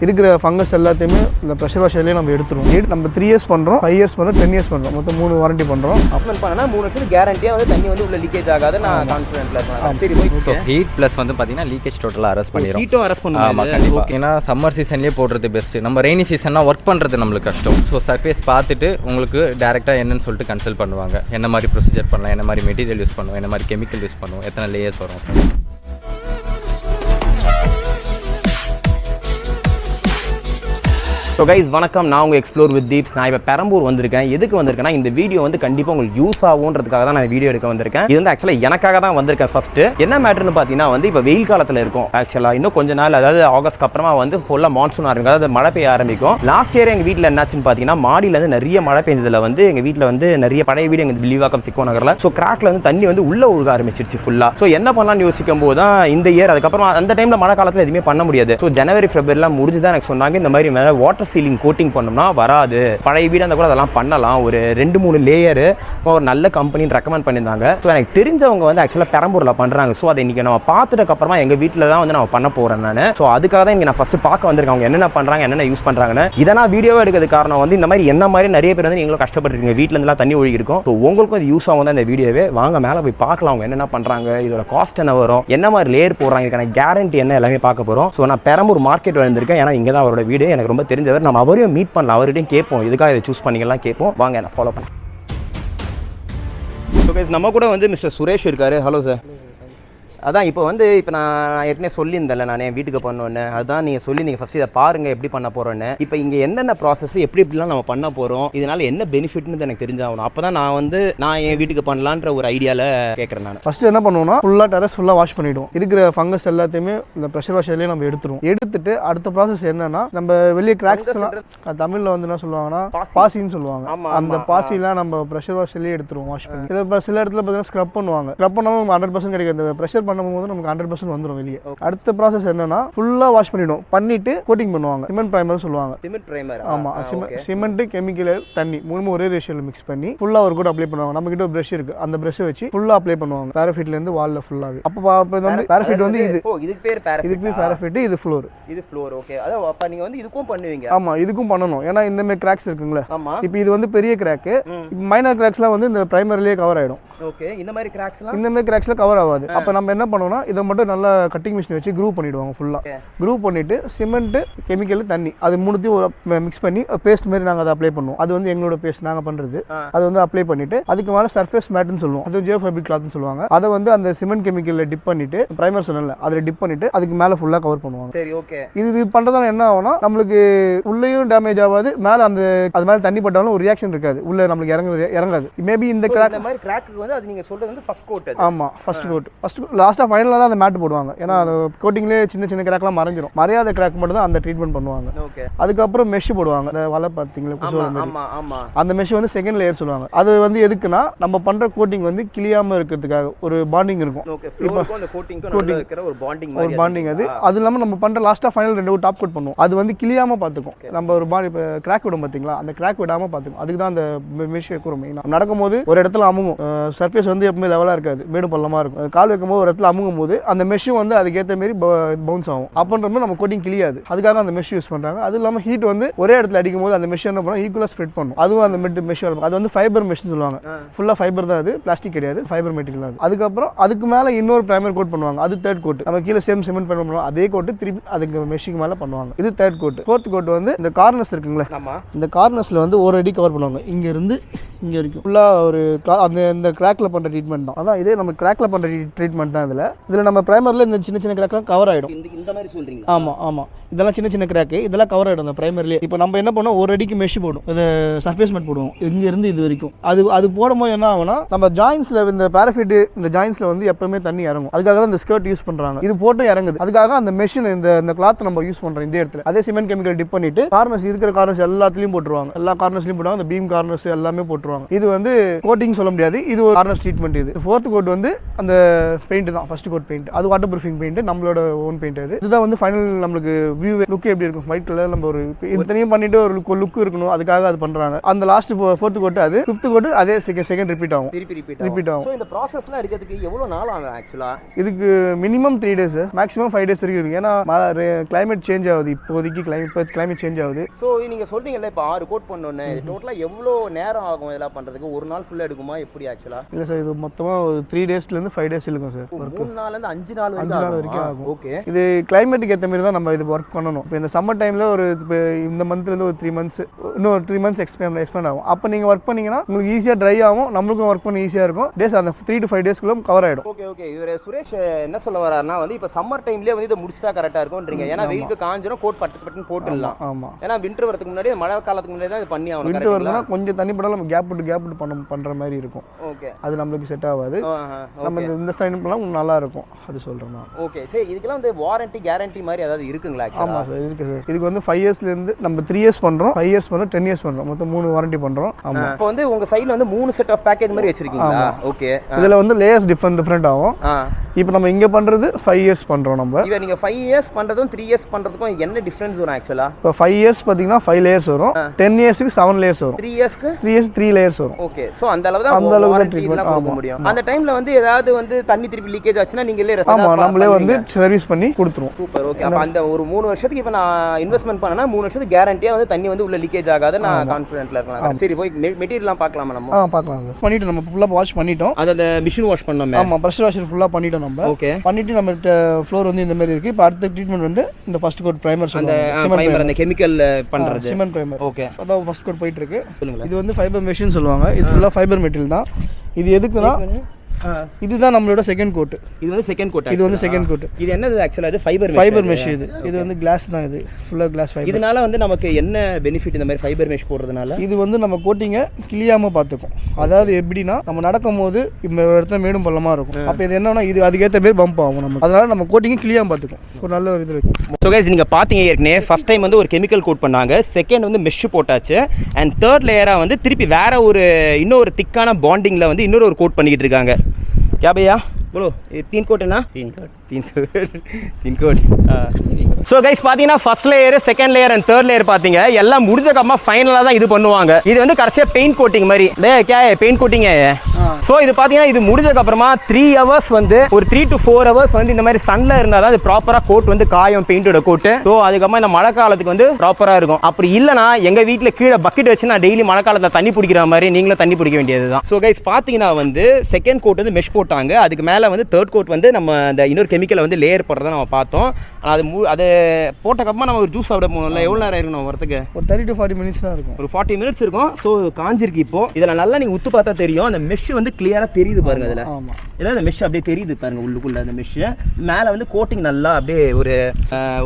இருக்கிற ஃபங்கஸ் எல்லாத்தையுமே இந்த ப்ரெஷர் வாஷர்லேயே நம்ம எடுத்துருவோம். நம்ம 3 இயர்ஸ் பண்ணுறோம், 5 இயர்ஸ் பண்ணுறோம், 10 இயர்ஸ் பண்ணுறோம், மொத்தம் 3 வாரண்டி பண்ணுறோம். அசஸ்மெண்ட் பண்ணனா 3 வருஷத்துக்கு கேரண்டியாக வந்து தண்ணி வந்து உள்ள லீக்கேஜ் ஆகாது. நான் கான்ஃபிடென்ட்ல இருக்கேன். சரி, ஓகே. ஹீட் ப்ளஸ் வந்து பார்த்தீங்கன்னா லீக்கேஜ் டோட்டலாக அரெஸ்ட் பண்ணிடும். ஹீட்டும் அரெஸ்ட் பண்ணுவோம். ஆமாம், கண்டிப்பாக. ஏன்னா சம்மர் சீசன்லேயே போடுறது பெஸ்ட்டு. நம்ம ரெய்னி சீசன்னா ஒர்க் பண்ணுறது நம்மளுக்கு கஷ்டம். ஸோ சர்ஃபேஸ் பார்த்துட்டு உங்களுக்கு டேரெக்டாக என்னன்னு சொல்லிட்டு கன்சல்ட் பண்ணுவாங்க. என்ன மாதிரி ப்ரொசீஜர் பண்ணலாம், என்ன மாதிரி மெட்டீரியல் யூஸ் பண்ணுவோம், என்ன மாதிரி கெமிக்கல் யூஸ் பண்ணுவோம், எத்தனை லேயர்ஸ் வரும். ஸோ கைஸ் வணக்கம், நான் உங்கள் எக்ஸ்ப்ளோர் வித் தீப்ஸ். நான் இப்போ பெரம்பூர் வந்திருக்கேன். எதுக்கு வந்திருக்கேன்னா இந்த வீடியோ வந்து கண்டிப்பாக உங்களுக்கு யூஸ் ஆகுன்றதுக்காக தான் நான் வீடியோ எடுக்க வந்திருக்கேன். இது வந்து ஆக்சுவலாக எனக்காக தான் வந்திருக்கேன். ஃபஸ்ட்டு என்ன மேட்டர்னு பார்த்தீங்கன்னா வந்து இப்போ வெயில் காலத்தில் இருக்கும். ஆக்சுவலாக இன்னும் கொஞ்ச நாள், அதாவது ஆகஸ்ட்க்கு அப்புறமா வந்து ஃபுல்லாக மான்சூன் ஆரம்பிக்கும், அதாவது மழை பெய்ய ஆரம்பிக்கும். லாஸ்ட் இயர் எங்கள் வீட்டில் என்னாச்சுன்னு பார்த்தீங்கன்னா மாடியில் வந்து நிறைய மழை பெஞ்சதில் வந்து எங்கள் வீட்டில் வந்து நிறைய பழைய வீடு எங்கள் வில்லிவாக்கம் சிக்கோ நகரில். ஸோ கிராக்ல வந்து தண்ணி வந்து உள்ளே ஒழுக ஆரம்பிச்சிருச்சு ஃபுல்லாக. ஸோ என்ன பண்ணலாம்னு யோசிக்கும் போது தான் இந்த இயர், அதுக்கப்புறம் அந்த டைமில் மழை காலத்தில் எதுவுமே பண்ண முடியாது. ஸோ ஜனவரி ஃபெப்ரவரிலாம் முடிஞ்சு தான் எனக்கு சொன்னாங்க இந்த மாதிரி மேலே வாட்டர் சீலிங் கோட்டிங் வராது, பழைய வீடு அந்த கூட அதெல்லாம் பண்ணலாம், ஒரு 2-3 லேயர் ஒரு நல்ல கம்பெனின்னு ரெக்கமெண்ட் பண்ணியிருந்தாங்க. ஸோ எனக்கு தெரிஞ்சவங்க வந்து ஆக்சுவலாக பெரம்பூரில் பண்ணுறாங்க. ஸோ அதை இன்றைக்கி நம்ம பார்த்துட்டு அப்புறமா எங்கள் வீட்டில் தான் வந்து நான் பண்ண போகிறேன் நான். ஸோ அதுக்காக தான் இங்கே நான் ஃபஸ்ட்டு பார்க்க வந்திருக்கேன் அவங்க என்னென்ன பண்ணுறாங்க, என்னென்ன யூஸ் பண்ணுறாங்கன்னு. இதெல்லாம் வீடியோவாக எடுக்கிறது காரணம் வந்து இந்த மாதிரி என்ன மாதிரி நிறைய பேர் வந்து நீங்களும் கஷ்டப்பட்டுருக்கீங்க, வீட்டில் இருந்தெல்லாம் தண்ணி ஒழுகி இருக்கும். ஸோ உங்களுக்கும் இது யூஸ் ஆகும் தான் இந்த வீடியோவே. வாங்க மேலே போய் பார்க்கலாம் அவங்க என்னென்ன பண்ணுறாங்க, இதோட காஸ்ட் என்ன வரும், என்ன மாதிரி லேயர் போடுறாங்க, இதுக்கான கேரண்டி என்ன, எல்லாமே பார்க்க போகிறோம். ஸோ நான் பெரம்பூர் மார்க்கெட் வந்திருக்கேன். ஏன்னா இங்கே தான் அவரோட வீடு, எனக்கு ரொம்ப தெரிஞ்சவர். நம்ம அவரையும் மீட் பண்ணலாம், அவர்கிட்டையும் கேட்போம் இதுக்காக இதை சூஸ் பண்ணிக்கலாம் கேட்போம். வாங்க என்ன ஃபாலோ பண்ண. ஸோ கைஸ் நம்ம கூட வந்து மிஸ்டர் சுரேஷ் இருக்காரு. Hello sir. அதான் இப்போ நான் ஏற்கனவே சொல்லியிருந்தேன்ல, நான் என் வீட்டுக்கு பண்ணோன்னு. அதுதான் நீங்கள் சொல்லியிருந்தீங்க ஃபஸ்ட்டு இதை பாருங்கள் எப்படி பண்ண போகிறோன்னு. இப்போ இங்கே என்னென்ன ப்ராசஸ் எப்படிலாம் நம்ம பண்ண போகிறோம், இதனால் என்ன பெனிஃபிட்னு எனக்கு தெரிஞ்சாகணும். அப்போ தான் நான் என் வீட்டுக்கு பண்ணலான்ற ஒரு ஐடியாவில் கேட்குறேன். நான் ஃபஸ்ட்டு என்ன பண்ணுவோம்னா ஃபுல்லாக டெரஸ் ஃபுல்லாக வாஷ் பண்ணிவிடுவோம். இருக்கிற ஃபங்கஸ் எல்லாத்தையுமே இந்த ப்ரெஷர் வாஷர்லேயே நம்ம எடுத்துருவோம். எடுத்துட்டு அடுத்த ப்ராசஸ் என்னன்னா, நம்ம வெளியே கிராக்ஸ் எல்லாம் தமிழில் வந்து என்ன சொல்லுவாங்கன்னா பாசின்னு சொல்லுவாங்க. அந்த பாசிலாம் நம்ம ப்ரெஷர் வாஷர்லேயே எடுத்துருவோம் வாஷ் பண்ணி. சில இடத்துல பார்த்தீங்கன்னா ஸ்க்ரப் பண்ணுவாங்க. ஸ்க்ரப் பண்ணாமல் 100% கிடைக்கும். இந்த ப்ரெஷர் பண்ணும்போது நமக்கு 100% வந்துடும் வெளியே. அடுத்த ப்ராசஸ் என்னன்னா ஃபுல்லா வாஷ் பண்ணிடும், பண்ணிட்டு கோட்டிங் பண்ணுவாங்க. சிமெண்ட் பிரைமர் சொல்லுவாங்க. Cement primer. ஆமா, சிமெண்ட் கெமிக்கல் தண்ணி 3 ஒரே ரேஷியோல மிக்ஸ் பண்ணி ஃபுல்லா ஒரு கோட் அப்ளை பண்ணுவாங்க. நம்ம கிட்ட ஒரு பிரஷ் இருக்கு, அந்த பிரஷ் வச்சு ஃபுல்லா அப்ளை பண்ணுவாங்க. பாராஃபிட்ல இருந்து வால்ல ஃபுல்லாவே. அப்ப வந்து பாராஃபிட் வந்து இதுக்கு பேர் பாராஃபிட், இது ஃப்ளோர். இது ஃப்ளோர். ஓகே. அத அப்ப நீங்க வந்து இதுக்கும் பண்ணுவீங்க. ஆமா, இதுக்கும் பண்ணனும். ஏன்னா இந்த மாதிரி கிராக்ஸ் இருக்குங்களே. இப்போ இது வந்து பெரிய கிராக். மைனர் கிராக்ஸ்லாம் வந்து இந்த பிரைமர்லயே கவர் ஆயிடும். ஓகே. இந்த மாதிரி கிராக்ஸ்ல கவர் ஆகாது. அப்ப நம்ம என்ன பண்ணுவோம்னா இதை மட்டும் நல்லா கட்டிங் மிஷின் வச்சு க்ரூவ் பண்ணிடுவாங்க. ஃபுல்லா க்ரூவ் பண்ணிட்டு சிமெண்ட் கெமிக்கல் தண்ணி அது மூணுத்தையும் மிக்ஸ் பண்ணி பேஸ்ட் மாதிரி நாங்கள் அதை அப்ளை பண்ணுவோம். அது வந்து எங்களோட பேஸ்ட் நாங்கள் பண்றது. அது வந்து அப்ளை பண்ணிட்டு அதுக்கு மேலே சர்ஃபேஸ் மேட்னு சொல்லுவோம், அது ஜியோ ஃபேப்ரிக் கிளாத்னு சொல்லுவாங்க. அதை வந்து அந்த சிமெண்ட் கெமிக்கல்ல டிப் பண்ணிட்டு பிரைமர் சொன்னல அதில் டிப் பண்ணிட்டு அதுக்கு மேலே ஃபுல்லா கவர் பண்ணுவாங்க. சரி, ஓகே. இது பண்றதால என்ன ஆகும்னா நம்மளுக்கு உள்ளேயும் டேமேஜ் ஆகாது, மேலே அது மேலே தண்ணி பட்டாலும் ஒரு ரியாக்ஷன் இருக்காது, உள்ள நம்மளுக்கு இறங்காது. மேபி இந்த கிராக்கு வந்து அது நீங்க சொல்றது வந்து ஃபர்ஸ்ட் கோட். ஆமா, ஃபர்ஸ்ட் கோட். லாஸ்டா ஃபைனலா தான் அந்த மேட் போடுவாங்க. ஏன்னா அந்த கோட்டிங்லேயே சின்ன கிராக்லாம் மறைஞ்சிரும். மறையாத கிராக் மட்டும் தான் அந்த ட்ரீட்மெண்ட் பண்ணுவாங்க. அதுக்கப்புறம் மெஷ் போடுவாங்க. அந்த வலை பார்த்தீங்களா, அந்த மெஷ் வந்து செகண்ட் லேயர் சொல்லுவாங்க. அது வந்து எதுக்குன்னா நம்ம பண்ற கோட்டிங் வந்து கிளியாம இருக்கிறதுக்காக ஒரு பாண்டிங் இருக்கும். ஒரு பாண்டிங் அது இல்லாமல் நம்ம பண்ற லாஸ்டா ஃபைனல் 2 டாப் கோட் பண்ணுவோம். அது வந்து கிளியாம பார்த்துக்கும். நம்ம ஒரு கிராக் விடும் பார்த்தீங்களா, அந்த கிராக் விடாம பார்த்துக்கும். அதுக்கு தான் அந்த மெஷ் கூறும். மெயினாக நடக்கும்போது ஒரு இடத்துல அமுங்கும். சர்ஃபேஸ் வந்து எப்பவுமே லெவலாக இருக்காது, மேடு பள்ளமாக இருக்கும். கால் வைக்கும்போது ஒரு இடத்துல அமுங்கும் போது அந்த மெஷ்ஷும் வந்து அதுக்கேற்ற மாதிரி பவுன்ஸ் ஆகும். அப்படின்ற மாதிரி நம்ம கோட்டிங் கிளியாது. அதுக்காக அந்த மெஷ் யூஸ் பண்ணுறாங்க. அது இல்லாமல் ஹீட் வந்து ஒரே இடத்துல அடிக்கும் போது அந்த மெஷ் என்ன பண்ணுவோம், ஈக்குவலாக ஸ்ப்ரெட் பண்ணும். அதுவும் அந்த மெஷ் அது வந்து ஃபைபர் மெஷ்னு சொல்லுவாங்க. ஃபுல்லாக ஃபைபர் தான், அது பிளாஸ்டிக் கிடையாது, ஃபைபர் மெட்டீரியல் அது. அதுக்கப்புறம் அதுக்கு மேலே இன்னொரு பிரைமர் கோட் பண்ணுவாங்க. அது தேர்ட் கோட். நம்ம கீழே சிமெண்ட் பண்ணுவோம், அதே கோட்டு திருப்பி அதுக்கு மெஷிக்கு மேலே பண்ணுவாங்க. இது தேர்ட் கோட். ஃபோர்த் கோட் வந்து இந்த கார்னர்ஸ் இருக்குங்களே, இந்த கார்னர்ஸ்ல வந்து ஒரு அடி கவர் பண்ணுவாங்க. இங்க இருந்து இங்க வரைக்கும் ஃபுல்லாக ஒரு அந்த கிராக்ல பண்ற ட்ரீட்மெண்ட் தான். அதான் இதே நம்ம கிராக்ல பண்ற ட்ரீட்மெண்ட் தான். இதில் நம்ம பிரைமர்ல இந்த சின்ன கிராக்லாம் கவர் ஆகிடும். இந்த மாதிரி சொல்றீங்க? ஆமாம், இதெல்லாம் சின்ன கிராக்கு, இதெல்லாம் கவர் ஆகிடும் அந்த பிரைமர்லேயே. இப்போ நம்ம என்ன பண்ணோம், ஒரு அடிக்கு மெஷ் போடும், இது சர்ஃபேஸ் மேட் போடுவோம் இருந்து இது வரைக்கும். அது போடும்போது என்ன ஆகும்னா நம்ம ஜாயின்ஸ்ல இந்த பாராஃபிட் இந்த ஜாயின்ஸ்ல வந்து எப்பவுமே தண்ணி இறங்கும். அதுக்காக தான் இந்த ஸ்கர்ட் யூஸ் பண்றாங்க. இது போட்டு இறங்குது. அதுக்காக அந்த மெஷின் இந்த கிளாத் நம்ம யூஸ் பண்றோம் இந்த இடத்துல. அதே சிமெண்ட் கெமிக்கல் டிப் பண்ணிட்டு கார்னர்ஸ் இருக்கிற கார்னர்ஸ் எல்லாத்துலயும் போட்டுருவாங்க. எல்லா கார்னர்ஸ்லயும் போடுவாங்க. இந்த பீம் கார்னர்ஸ் எல்லாமே போட்டுருவாங்க. இது வந்து கோட்டிங் சொல்ல முடியாது, இது ஒரு கார்னர் ட்ரீட்மெண்ட். இது ஃபோர்த் கோட் வந்து அந்த பெயிண்ட் தான் ஃபர்ஸ்ட் கோட் பெயிண்ட். அது வாட்டர் ப்ரூஃபிங் பெயிண்ட், நம்மளோட ஓன் பெயிண்ட். இதுதான் வந்து ஃபைனல் நம்மளுக்கு வியூ லுக் எப்படி இருக்கும் ஒயிட் கலர். நம்ம ஒரு இத்தனையும் பண்ணிட்டு ஒரு லுக் இருக்கணும், அதுக்காக அது பண்றாங்க. அந்த லாஸ்ட் 4th கோட், அது 5th கோட் அதே செகண்ட் ரிப்பீட் ஆகும். ரிப்பீட் ஆகும். சோ இந்த ப்ராசஸ்லாம் எடுக்கிறதுக்கு எவ்வளவு நாள் ஆகும் ஆக்சுவலா? இதுக்கு மினிமம் 3 days, மேக்ஸிமம் 5 days வரைக்கும் இருக்கு. ஏன்னா கிளைமேட் சேஞ்ச் ஆகுது, இப்போதைக்கு கிளைமேட் சேஞ்ச் ஆகுது. ஸோ நீங்கள் சொல்றீங்கல்ல இப்போ 6 கோட் பண்ணோன்னு டோட்டலாக எவ்வளோ நேரம் ஆகும் இதெல்லாம் பண்ணுறதுக்கு? ஒரு நாள் ஃபுல்லாக எடுக்குமா எப்படி ஆக்சுவலாக? இல்லை சார், இது மொத்தமாக ஒரு 3 daysலேருந்து 5 days இருக்கும் சார். 3 நாள்லேருந்து 5 நாள் வரைக்கும் ஆகும். ஓகே, இது கிளைமேட்டுக்கு ஏற்ற மாதிரி தான் நம்ம இது ஒர்க் பண்ணணும். இப்போ இந்த சம்மர் டைமில் ஒரு இப்போ இந்த மந்த்லேருந்து ஒரு 3 months, இன்னும் 3 months எக்ஸ்பேண்ட் ஆகும். அப்போ நீங்கள் ஒர்க் பண்ணிங்கன்னா உங்களுக்கு ஈஸியாக ட்ரை ஆகும், நம்மளுக்கும் ஒர்க் பண்ண ஈஸியாக இருக்கும். டேஸ் அந்த 3 to 5 daysக்குள்ள கவர் ஆகிடும். ஓகே. இவர் சுரேஷ் என்ன சொல்ல வராருன்னா வந்து இப்போ சம்மர் டைம்லேயே வந்து இதை முடிச்சா கரெக்டாக இருக்கும்ன்றீங்க. ஏன்னா வெயிலுக்கு காஞ்சிரும், கோட் பட்டுன்னு போட்டுடலாம். ஆமாம், ஏன்னா வின்டர் வரதுக்கு முன்னாடி, மழை காலத்துக்கு முன்னாடி தான் இது பண்ணி ஆகணும். வின்டர் வருதுன்னா கொஞ்சம் தண்ணி படாலும் நம்ம கேப் விட்டு பண்ணுற மாதிரி இருக்கும். ஓகே, அது நம்மளுக்கு செட் ஆகாது. நம்ம இந்த ஸ்டைல் பண்ணலாம் நல்லா இருக்கும், அது சொல்கிறேன் நான். ஓகே, சரி. இதுக்கெல்லாம் வந்து வாரண்டி கேரண்டி மாதிரி ஏதாவது இருக்குங்களா? ஆமாம் சார், இருக்குது சார். இதுக்கு வந்து 5 yearsலேருந்து நம்ம 3 years பண்ணுறோம், 5 years பண்ணுறோம், 10 years பண்ணுறோம், மொத்தம் 3 வாரண்டி பண்ணுறோம். ஆமாம். இப்போ வந்து உங்கள் சைடில் வந்து 3 செட் ஆஃப் பேக்கேஜ் மாதிரி வச்சிருக்கீங்களா? ஓகே. இதில் வந்து லேயர்ஸ் டிஃப்ரெண்ட் ஆகும். இப்போ நம்ம இங்கே பண்ணுறது 5 years பண்ணுறோம். நம்ம இப்போ நீங்கள் 5 years பண்ணுறதும் 3 years பண்ணுறதுக்கும் என்ன டிஃப்ரென்ஸ் வரும் ஆக்சுவலாக? இப்போ 5 years பார்த்தீங்கன்னா 5 layers வரும், 10 yearsக்கு 7 layers வரும், 3 yearsக்கு 3 layers வரும். ஓகே, ஸோ அந்த அளவு தான் ட்ரீட்மெண்ட் கொடுக்க முடியும். அந்த டைமில் வந்து ஏதாவது வந்து தண்ணி திருப்பி லீக்கேஜ் ஆச்சுன்னா நீங்களே நம்மளே வந்து சர்வீஸ் பண்ணி கொடுத்துருவோம். சூப்பர். ஓகே, அப்போ அந்த ஒரு 3 வருஷத்துக்கு இப்போ நான் இன்வெஸ்ட்மெண்ட் பண்ணேன்னா 3 வருஷத்துக்கு கேரண்டியாக வந்து தண்ணி வந்து உள்ள லீக்கேஜ் ஆகாது, நான் கான்ஃபிடென்ட்ல இருக்கலாம். சரி, போய் மெட்டீரியல்லாம் பார்க்கலாமா நம்ம? பார்க்கலாம். பண்ணிட்டு நம்ம ஃபுல்லாக வாஷ் பண்ணிட்டோம். அது அந்த மிஷின் வாஷ் பண்ணோம். ஆமாம், ப்ரெஷர் வாஷர் ஃபுல்லாக பண்ணிட்டோம் நம்ம. ஓகே, பண்ணிட்டு நம்ம ஃப்ளோர் வந்து இந்த மாதிரி இருக்கு. இப்போ அடுத்த ட்ரீட்மெண்ட் வந்து இந்த ஃபர்ஸ்ட் கோட் பிரைமர், அந்த கெமிக்கல் பண்றது சிமெண்ட் பிரைமர். ஓகே, அதான் ஃபர்ஸ்ட் கோட் போயிட்டு இருக்கு. இது வந்து ஃபைபர் மெஷின் சொல்லுவாங்க. இது ஃபுல்லாக ஃபைபர் மெட்டீரியல் தான். இது எதுக்குன்னா இதுதான் நம்மளோட செகண்ட் கோட். இது வந்து செகண்ட் கோட். இது வந்து செகண்ட் கோட். இது என்னது ஆக்சுவலா? இது ஃபைபர் மெஷ். இது வந்து கிளாஸ் தான். இது ஃபுல்லா கிளாஸ் ஃபைபர். இதனால வந்து நமக்கு என்ன பெனிஃபிட் இந்த மாதிரி ஃபைபர் மெஷ் போடுறதுனால? இது வந்து நம்ம கோட்டிங்க கிளியாம பாத்துக்கும். அதாவது எப்படின்னா நம்ம நடக்கும்போது இந்த இடத்துல மேடும் பள்ளமா இருக்கும். அப்ப இது என்னன்னா இது அதுக்கேற்ற மாதிரி பம்ப் ஆகும் நமக்கு. அதனால நம்ம கோட்டிங்க கிளியாம பாத்துக்கும். ஒரு நல்ல ஒரு இது இருக்கு. ஸோ கைஸ், நீங்க பாத்தீங்க ஏற்கனவே ஃபர்ஸ்ட் டைம் வந்து ஒரு கெமிக்கல் கோட் பண்ணாங்க, செகண்ட் வந்து மெஷ் போட்டாச்சு, அண்ட் தேர்ட் லேயரா வந்து திருப்பி வேற ஒரு இன்னொரு திக்கான பாண்டிங்ல வந்து இன்னொரு கோட் பண்ணிக்கிட்டு இருக்காங்க. क्या भैया बोलो, ये 3 कोट है ना? 3 कोट. ஸோ கைஸ் பார்த்தீங்கன்னா first layer, second layer and third layer பார்த்தீங்க எல்லாம் முடிஞ்சக்கப்புறமா ஃபைனலாக தான் இது பண்ணுவாங்க. இது வந்து கடைசியாக பெயிண்ட் கோட்டிங் மாதிரி. Paint coating. ஸோ இது பார்த்தீங்கன்னா இது முடிஞ்சக்கப்புறமா 3 hours வந்து ஒரு 3 to 4 hours வந்து இந்த மாதிரி சன்ல இருந்தால் தான் இது ப்ராப்பராக கோட் வந்து காயும், பெயிண்டோட கோட்டு. ஸோ அதுக்கப்புறமா இந்த மழை காலத்துக்கு வந்து ப்ராப்பராக இருக்கும். அப்படி இல்லைனா எங்கள் வீட்டில் கீழே பக்கெட் வச்சு நான் டெய்லி மழை காலத்தில் தண்ணி பிடிக்கிற மாதிரி நீங்களும் தண்ணி பிடிக்க வேண்டியது தான். ஸோ கைஸ் பார்த்தீங்கன்னா வந்து செகண்ட் கோட் வந்து மெஷ் போட்டாங்க, அதுக்கு மேலே வந்து தேர்ட் கோட் வந்து நம்ம அந்த இன்னொரு கெமிக்கலை வந்து லேயர் போடுறத நம்ம பார்த்தோம். அது போட்டக்கப்புறமா நம்ம ஒரு ஜூஸ் சாப்பிட போகணும்ல, எவ்வளோ நேரம் இருக்கணும் வரதுக்கு? ஒரு 30 to 40 minutes தான் இருக்கும். ஒரு 40 minutes இருக்கும். ஸோ காஞ்சிருக்கு. இப்போ இதில் நல்லா நீங்கள் உத்து பார்த்தா தெரியும், அந்த மெஷ் வந்து கிளியராக தெரியுது பாருங்க. அதில் இதில் அந்த மெஷ் அப்படியே தெரியுது பாருங்க, உள்ளுக்குள்ள அந்த மெஷ் மேலே வந்து கோட்டிங் நல்லா அப்படியே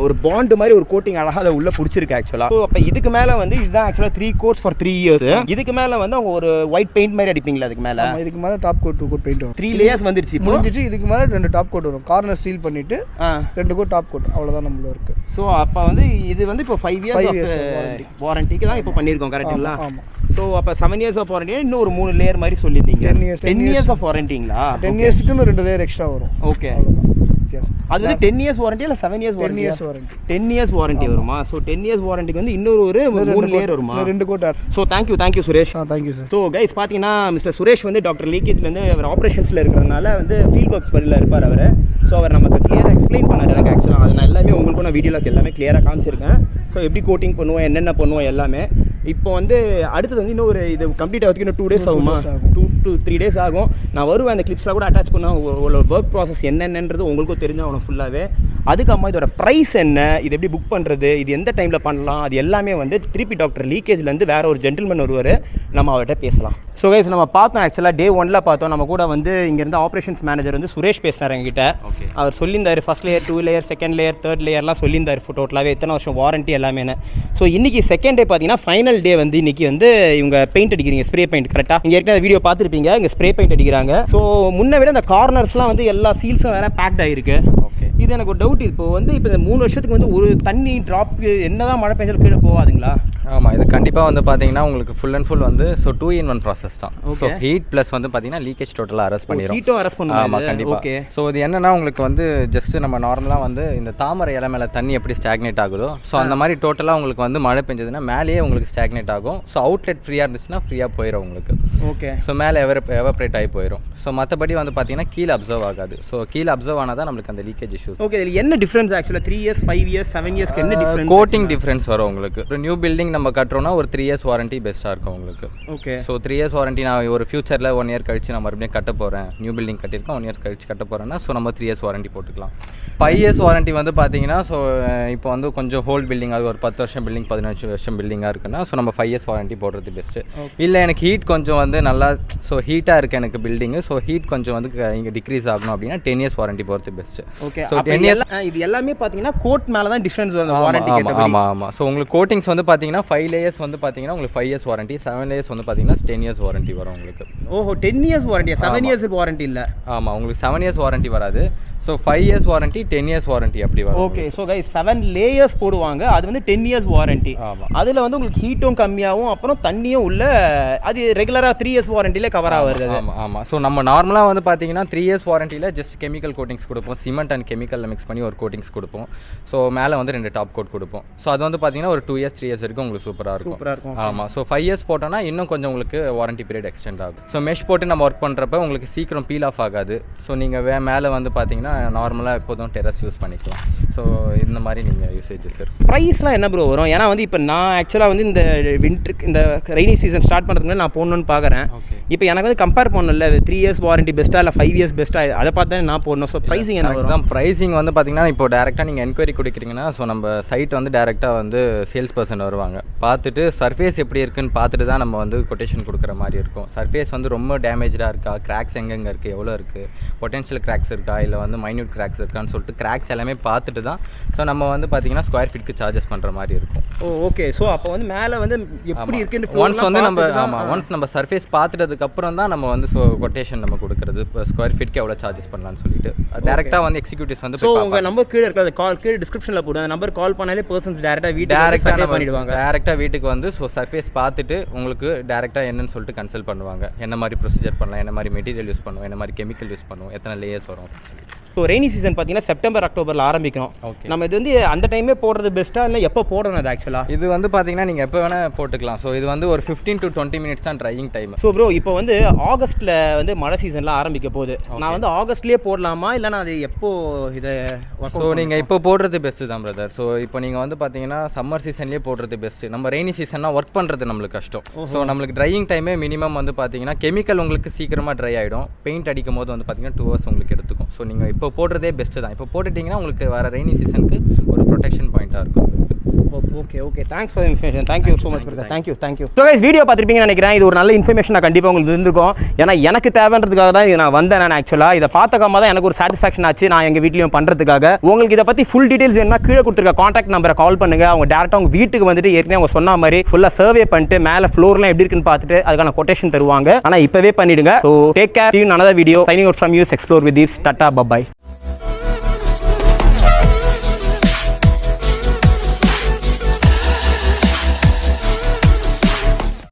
ஒரு பாண்டு மாதிரி ஒரு கோட்டிங் அழகாக அதை உள்ள பிடிச்சிருக்கு ஆக்சுவலாக. ஸோ அப்போ இதுக்கு மேலே வந்து இதுதான் ஆக்சுவலாக 3 coats for 3 years. இதுக்கு மேலே வந்து அவங்க ஒரு ஒயிட் பெயிண்ட் மாதிரி அடிப்பீங்களா அதுக்கு மேலே? இதுக்கு மேலே டாப் கோட் 2 கோட் பெயிண்ட் வரும். 3 layers வந்துருச்சு முடிஞ்சிச்சு. இதுக்கு மேலே 2 டாப் கோட் வரும். கார்னர் சீல் பண்ணிட்டு 2 கோட் டாப் கோட், அவ்வளோதான் நம்மள இருக்கு. ஸோ அப்போ வந்து இது வந்து இப்போ 5 years வாரண்டிக்கு தான் இப்போ பண்ணியிருக்கோம், கரெக்டுங்களா? ஸோ அப்போ 7 years ஆஃப் வாரண்டி, இன்னும் ஒரு 3 லேயர் மாதிரி சொல்லியிருந்தீங்க. 10 years ஆஃப் வாரண்டிங்களா? 10 yearsக்கு 2 லேயர் எக்ஸ்ட்ரா வரும். ஓகே, அது வந்து 10 years வாரண்டி இல்லை 7 years வாரண்டி? 10 years வாரண்டி வருமா? ஸோ 10 years வாரண்டிக்கு வந்து இன்னொரு ஒரு 3 லேயர் வருமா? 2 coat. So thank you Suresh. Thank you sir. So guys பார்த்தீங்கன்னா மிஸ்டர் சுரேஷ் வந்து டாக்டர் லீக்கேஜ்லேருந்து அவர் ஆப்ரேஷன்ஸில் இருக்கிறதுனால வந்து ஃபீல்ட் ஒர்க் பரியில் இருப்பார் அவர். ஸோ அவர் நமக்கு கிளியராக எக்ஸ்பிளைன் பண்ணார் எனக்கு ஆக்சுவலாக. அது நான் எல்லாமே உங்களுக்கும் நான் வீடியோவில் எல்லாமே கிளியராக காமிச்சிருக்கேன். ஸோ எப்படி கோட்டிங் பண்ணுவோம், என்னென்ன பண்ணுவோம் எல்லாமே. இப்போ வந்து அடுத்தது வந்து இன்னும் ஒரு இது கம்ப்ளீட் ஆகிறதுக்கு இன்னும் 2 days ஆகுமா? 2 to 3 days ஆகும். நான் வருவேன், அந்த கிளிப்ஸ்லாம் கூட அட்டாச் பண்ண ஒரு ஒர்க் ப்ராசஸ் என்னென்னன்றது உங்களுக்கும் தெரிஞ்சாகணும் ஃபுல்லாகவே. அதுக்கம்மா இதோட ப்ரைஸ் என்ன, இது எப்படி புக் பண்ணுறது, இது எந்த டைமில் பண்ணலாம், அது எல்லாமே வந்து திருப்பி டாக்டர் லீக்கேஜ்லேருந்து வேறு ஒரு ஜென்டில்மேன் வருவார், நம்ம அவர்கிட்ட பேசலாம். ஸோ கைஸ் நம்ம பார்த்தோம் ஆக்சுவலாக Day 1 பார்த்தோம். நம்ம கூட வந்து இங்கேருந்து ஆப்ரேஷன்ஸ் மேனேஜர் வந்து சுரேஷ் பேசினார் எங்கிட்ட. அவர் சொல்லியிருந்தார் first layer, 2 layer, second layer, third லேயர்லாம் சொல்லியிருந்தார் டோட்டலாகவே எத்தனை வருஷம் வாரண்டி எல்லாமே. ஸோ இன்றைக்கி செகண்ட் டே பார்த்தீங்கன்னா ஃபைனல் டே வந்து இன்றைக்கி வந்து இவங்க பெயிண்ட் அடிக்கிறீங்க, ஸ்ப்ரே பெயிண்ட். கரெக்டாக இங்கே ஏற்கனவே வீடியோ பார்த்துருப்பீங்க, இங்கே ஸ்ப்ரே பெயிண்ட் அடிக்கிறாங்க. ஸோ முன்ன விட இந்த கார்னர்ஸ்லாம் வந்து எல்லா சீல்ஸும் வேறு பேக்ட் ஆகிருக்கு. இது எனக்கு ஒரு டவுட். இப்போ வந்து இப்போ இந்த 3 வருஷத்துக்கு வந்து ஒரு தண்ணி ட்ராப் என்னதான் மழை பெஞ்சாலும் கீழே போகாதுங்களா? ஆமாம், இது கண்டிப்பாக வந்து பார்த்தீங்கன்னா உங்களுக்கு ஃபுல் அண்ட் ஃபுல் வந்து ஸோ 2-in-1 ப்ராசஸ் தான். ஸோ ஹீட் ப்ளஸ் வந்து பார்த்தீங்கன்னா லீக்கேஜ் டோட்டலாக அரெஸ்ட் பண்ணிடும். ஹீட்டும் அரெஸ்ட் பண்ணுவோம். ஆமாம், கண்டிப்பாக. ஓகே. ஸோ இது என்னன்னா உங்களுக்கு வந்து ஜஸ்ட் நம்ம நார்மலாக வந்து இந்த தாமரை இலை மேலே தண்ணி எப்படி ஸ்டாக்னேட் ஆகுதோ ஸோ அந்த மாதிரி டோட்டலாக உங்களுக்கு வந்து மழை பெஞ்சதுன்னா மேலேயே உங்களுக்கு ஸ்டாக்னேட் ஆகும். ஸோ அவுட்லெட் ஃப்ரீயாக இருந்துச்சுன்னா ஃப்ரீயாக போயிடும் உங்களுக்கு. ஓகே. ஸோ மேலே எவப்ரேட் ஆகி போயிடும். ஸோ மற்றபடி வந்து பார்த்தீங்கன்னா கீழே அப்சர்வ் ஆகாது. ஸோ கீழே அப்சர்வ் ஆனால் தான் நம்மளுக்கு அந்த லீக்கேஜ் இஷ்யூஸ். ஓகே. இதில் என்ன டிஃப்ரென்ஸ் ஆக்சுவலாக 3 இயர்ஸ் 5 இயர்ஸ் 7 இயர்ஸ்க்கு என்ன டிஃப்ரென்ஸ்? கோட்டிங் டிஃப்ரென்ஸ் வரும் உங்களுக்கு. ஒரு நியூ பில்டிங் நம்ம கட்டுறோம்னா ஒரு 3 இயர்ஸ் வாரண்டி பெஸ்ட்டாக இருக்கும் உங்களுக்கு. ஓகே. ஸோ 3 இயர்ஸ் வாரண்டி நான் ஒரு ஃபியூச்சரில் 1 இயர் கழிச்சு நான் மறுபடியும் கட்ட போகிறேன், நியூ பில்டிங் கட்டியிருக்கேன் 1 இயர்ஸ் கழிச்சு கட்ட போகிறேன்னா ஸோ நம்ம 3 இயர்ஸ் வாரண்டி போட்டுக்கலாம். 5 இயர்ஸ் வாரண்டி வந்து பார்த்தீங்கன்னா ஸோ இப்போ வந்து கொஞ்சம் ஹோல்ட் பில்டிங், அது ஒரு 10 வருஷம் பில்டிங் 15 வருஷம் பில்டிங்காக இருக்குன்னா ஸோ நம்ம 5 இயர்ஸ் வாரண்டி போடுறது பெஸ்ட்டு. இல்லை எனக்கு ஹீட் கொஞ்சம் வந்து நல்லா ஸோ ஹீட்டாக இருக்குது எனக்கு பில்டிங்கு, ஸோ ஹீட் கொஞ்சம் வந்து இங்கே டிக்ரீஸ் ஆகணும் அப்படின்னா 10 இயர்ஸ் வாரண்டி போகிறது பெஸ்ட்டு. ஓகே. ஸோ 10 இயர்ஸ் இது எல்லாமே பார்த்தீங்கன்னா கோட் மேலே தான் டிஃப்ரென்ஸ் வரும் வாரண்டி கேட்டகரி. ஆமாம் ஆமாம். ஸோ உங்களுக்கு கோட்டிங்ஸ் வந்து பார்த்தீங்கன்னா 5 லேயர்ஸ் வந்து பார்த்தீங்கன்னா உங்களுக்கு 5 இயர்ஸ் வாரண்டி, 7 லேயர்ஸ் வந்து பார்த்தீங்கன்னா 10 இயர்ஸ் வாரண்டி வரும் உங்களுக்கு. ஓஹோ, 10 இயர்ஸ் வாரண்டி, 7 இயர்ஸ் வாரண்டி இல்லை? ஆமாம், உங்களுக்கு 7 இயர்ஸ் வாரண்டி வராது. So 5 years warranty 10 years warranty அப்படி வரும். ஓகே. ஸோ கைஸ் 7 லேயர்ஸ் போடுவாங்க, அது வந்து 10 இயர்ஸ் வாரண்டி. ஆமாம். அதில் வந்து உங்களுக்கு ஹீட்டும் கம்மியாகவும் அப்புறம் தண்ணியும் உள்ள அது ரெகுலராக 3 இயர்ஸ் வாரண்டியில் கவர் ஆகுது. ஆமாம் ஆமாம். ஸோ நம்ம நார்மலாக வந்து பார்த்தீங்கன்னா 3 இயர்ஸ் வாரண்டியில் ஜஸ்ட் கெமிக்கல் கோட்டிங்ஸ் கொடுப்போம், சிமெண்ட் அண்ட் கெமிக்கலில் மிக்ஸ் பண்ணி ஒரு கோட்டிங்ஸ் கொடுப்போம். ஸோ மேலே வந்து 2 டாப் கோட் கொடுப்போம். ஸோ அது வந்து பார்த்தீங்கன்னா ஒரு 2 இயர்ஸ் 3 இயர்ஸ் வரைக்கும் உங்களுக்கு சூப்பராக இருக்கும். ஆமாம். ஸோ 5 இயர்ஸ் போட்டோன்னா இன்னும் கொஞ்சம் உங்களுக்கு வாரண்டி பீரியட் எக்ஸ்டெண்ட் ஆகும். ஸோ மெஷ் போட்டு நம்ம ஒர்க் பண்ணுறப்ப உங்களுக்கு சீக்கிரம் பீல் ஆஃப் ஆகாது. ஸோ நீங்கள் மேலே வந்து பார்த்தீங்கன்னா நார்மலாக எப்போதும் டெரஸ் யூஸ் பண்ணிக்கலாம். ஸோ இந்த மாதிரி நீங்கள் யூசேஜஸ் இருக்கும். ப்ரைஸ்லாம் என்ன ப்ரோ வரும்? ஏன்னா வந்து இப்போ நான் ஆக்சுவலாக வந்து இந்த வின்டருக்கு இந்த ரெய்னி சீசன் ஸ்டார்ட் பண்ணுறதுக்கு நான் போடணும்னு பார்க்குறேன். இப்போ எனக்கு வந்து கம்பேர் பண்ணல 3 இயர்ஸ் வாரண்டி பெஸ்ட்டாக இல்லை 5 இயர்ஸ் பெஸ்ட்டாக, அதை பார்த்து தான் நான் போடணும். ஸோ ப்ரைஸிங் என்ன வரும்? ப்ரைஸிங் வந்து பார்த்தீங்கன்னா இப்போ டேரெக்டாக நீங்கள் என்கொயரி கொடுக்குறீங்கன்னா ஸோ நம்ம சைட் வந்து டேரெக்டாக வந்து சேல்ஸ் பர்சன் வருவாங்க, பார்த்துட்டு சர்ஃபேஸ் எப்படி இருக்குன்னு பார்த்துட்டு தான் நம்ம வந்து கொட்டேஷன் கொடுக்குற மாதிரி இருக்கும். சர்ஃபேஸ் வந்து ரொம்ப டேமேஜாக இருக்கா, கிராக்ஸ் எங்கெங்கே இருக்குது, எவ்வளோ இருக்குது, பொட்டென்ஷியல் கிராக்ஸ் இருக்கா இல்லை வந்து மைன்யூட் கிராக்ஸ் இருக்கான்னு சொல்லிட்டு கிராக்ஸ் எல்லாமே பார்த்துட்டு தான் ஸோ நம்ம வந்து பார்த்தீங்கன்னா ஸ்கொயர் ஃபீட்க்கு சார்ஜஸ் பண்ணுற மாதிரி இருக்கும். ஓகே. ஸோ அப்போ வந்து மேலே வந்து எப்படி இருக்குன்னு ஒன்ஸ் வந்து நம்ம ஒன்ஸ் நம்ம சர்ஃபேஸ் பார்த்துட்டதுக்கப்புறம் தான் நம்ம வந்து ஸோ கொட்டேஷன் நம்ம கொடுக்குறது இப்போ ஸ்கொயர் ஃபீட்க்கு எவ்வளோ சார்ஜஸ் பண்ணலாம்னு சொல்லிட்டு டேரெக்டாக வந்து எக்ஸிக்யூட்டிவ்ஸ் வந்து. ஸோ உங்கள் நம்பர் கீழே இருக்கிறது கீழே டிஸ்கிரிப்ஷனில் போடுங்க, அந்த நம்பர் கால் பண்ணாலே பர்சன்ஸ் டேரெக்டாக பண்ணிடுவாங்க. டேரெக்டாக வீட்டுக்கு வந்து ஸோ சர்ஃபேஸ் பார்த்துட்டு உங்களுக்கு டேரெக்டாக என்னன்னு சொல்லிட்டு கன்சல்ட் பண்ணுவாங்க, என்ன மாதிரி ப்ரொசீஜர் பண்ணலாம், என்ன மாதிரி மெட்டீரியல் யூஸ் பண்ணுவோம், என்ன மாதிரி கெமிக்கல் யூஸ் பண்ணுவோம், எத்தனை லேயர்ஸ் வரும் அப்படின்னு சொல்லிட்டு. ஸோ ரெய்னி சீசன் பார்த்தீங்கன்னா செப்டம்பர் அக்டோபரில் ஆரம்பிக்கும். ஓகே. நம்ம இது வந்து அந்த டைமே போடுறது பெஸ்ட்டாக இல்லை எப்போ போடணும்? அது ஆக்சுவலாக இது வந்து பார்த்தீங்கன்னா நீங்கள் எப்போ வேணால் போட்டுக்கலாம். ஸோ இது வந்து ஒரு 15 to 20 minutes தான் ட்ரையிங் டைம். ஸோ ப்ரோ இப்போ வந்து ஆகஸ்ட்டில் வந்து மழை சீசன்லாம் ஆரம்பிக்க போகுது, நான் வந்து ஆகஸ்ட்லேயே போடலாமா இல்லை நான் அது எப்போ இதை? ஸோ நீங்கள் இப்போ போடுறது பெஸ்ட்டு தான் பிரதர். ஸோ இப்போ நீங்கள் வந்து பார்த்தீங்கன்னா சம்மர் சீசன்லேயே போடுறது பெஸ்ட்டு. நம்ம ரெய்னி சீசன்னா ஒர்க் பண்ணுறது நம்மளுக்கு கஷ்டம். ஸோ நம்மளுக்கு ட்ரையிங் டைமே மினிமம் வந்து பார்த்தீங்கன்னா கெமிக்கல் உங்களுக்கு சீக்கிரமாக ட்ரை ஆகிடும், பெயிண்ட் அடிக்கும் போது வந்து பார்த்தீங்கன்னா 2 hours உங்களுக்கு எடுத்துக்கும். ஸோ நீங்கள் இப்போ போடுறதே பெஸ்ட்டு தான். இப்போ போட்டுட்டிங்கன்னா உங்களுக்கு வர ரெய்னி சீசனுக்கு ஒரு ப்ரொடெக்ஷன் பாயிண்ட்டாக இருக்கும். Okay okay. Thanks for information. Thank you so much brother. Thank you. So guys video பார்த்துருப்பீங்கன்னு நினைக்கிறேன். இது ஒரு நல்ல இன்ஃபர்மேஷனாக கண்டிப்பாக உங்களுக்கு இருந்திருக்கும். ஏன்னா எனக்கு தேவைன்றதுக்காக தான் இது நான் வந்தேன். நான் ஆக்சுவலாக இதை பார்த்துக்காம தான் எனக்கு ஒரு சாட்டிஸ்ஃபேக்ஷன் ஆச்சு நான் எங்கள் வீட்லையும் பண்ணுறதுக்காக. உங்களுக்கு இதை பற்றி ஃபுல் டீட்டெயில்ஸ் என்ன கீழே கொடுத்துருக்க காண்டாக்ட் நம்பரை கால் பண்ணுங்க. அவங்க டேரெக்டாக உங்கள் வீட்டுக்கு வந்துட்டு ஏற்கனவே அவங்க சொன்ன மாதிரி ஃபுல்லாக சர்வே பண்ணிட்டு மேலே ஃப்ளோர்லாம் எப்படி இருக்குன்னு பார்த்துட்டு அதுக்கான கொட்டேஷன் தருவாங்க. ஆனால் இப்போவே பண்ணிடுங்க. So take care. See you in another video. Signing out from you. Explore with Deeps. Tata. Bye bye.